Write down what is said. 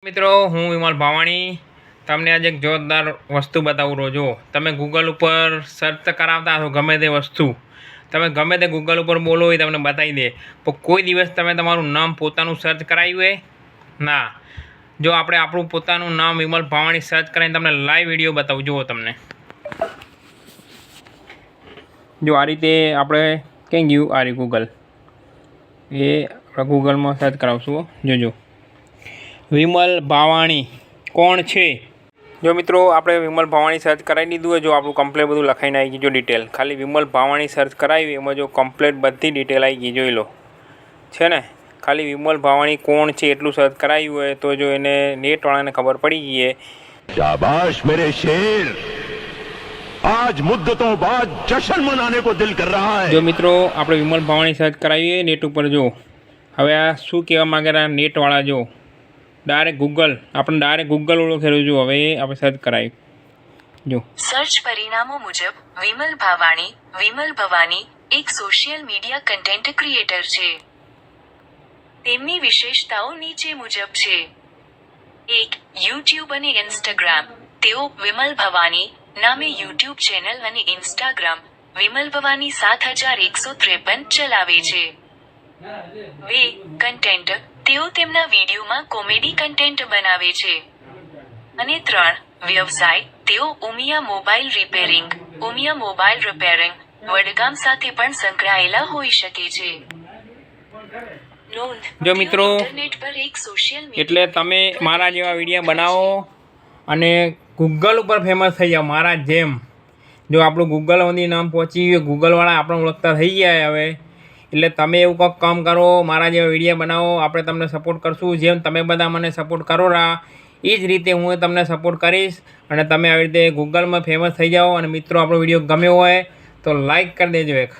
मित्रों हूँ विमल भावाणी तमने आज एक जोरदार वस्तु बताऊँ रोजो तमे गूगल पर सर्च करावता हो गमे ते वस्तु तमे गमे ते गूगल पर बोलो ए तमने बताई दे तो कोई दिवस तमे तमारुं नाम पोतानुं सर्च कराव्युं है ना। जो आपणे आपणुं पोतानुं नाम विमल भावाणी सर्च करावीने तमने लाइव विडियो बतावुं जुओ तमने जो आ रीते आपणे क्यां गयुं आ रह्युं गूगल ए गूगल में सर्च करावशुं जोजो विमल भावाणी कोण छे। जो मित्रों आपणे विमल भावाणी सर्च करावी दीधुं है। जो आपणुं कम्प्लेट बधुं लखाईने आई गई जो डिटेल खाली विमल भावाणी सर्च करावी एमां जो कम्प्लेट बधी डिटेल आई गई जोई लो छे ने। खाली विमल भावाणी कोण छे एटलुं सर्च कराव्युं है तो जो एने नेटवाळाने खबर पड़ी गई है। शाबाश मेरे शेर, आज मुद्दतों बाद जश्न मनाने को दिल कर रहा है। जो मित्रों आपणे विमल भावाणी सर्च करावीए नेट पर जो हवे आ शुं कहेवा मांगे रह्या नेटवाळा जो डायरेक्ट गूगल अपने डायरेक्ट गूगल ओळखेलुं जो हवे आपणे सर्च करावी जो सर्च परिणामों मुजब विमल भवानी एक सोशल मीडिया कंटेंट क्रिएटर छे। તેમની વિશેષતાઓ નીચે મુજબ છે। 1. YouTube અને Instagram। તેઓ વિમલ ભવાની નામે YouTube ચેનલ અને Instagram વિમલ ભવાની 7153 ચલાવે છે। 2. કન્ટેન્ટ। તેઓ તેમના વિડીયોમાં કોમેડી કન્ટેન્ટ બનાવે છે। અને 3. વ્યવસાય। તેઓ ઉમિયા મોબાઈલ રિપેરિંગ વડગામ સાથે પણ સંકળાયેલા હોઈ શકે છે। जो मित्रों एटले तमे मारा जेवा विडियो बनावो अने गूगल पर फेमस थई जाओ मारा जेम। जो आपणुं गूगल सुधी नाम पहोंची गयुं गूगलवाळा आपणे ओळखता थई गया हवे एटले तमे एवुं कंईक काम करो मारा जेवा विडियो बनावो आपणे तमने सपोर्ट करशुं। जेम तमे बधा मने सपोर्ट करो रहा ए ज रीते हूँ तमने सपोर्ट करीश अने तमे आवी रीते गूगल में फेमस थई जाओ। अने मित्रों आपणो विडियो गम्यो होय तो लाइक कर देजो एक।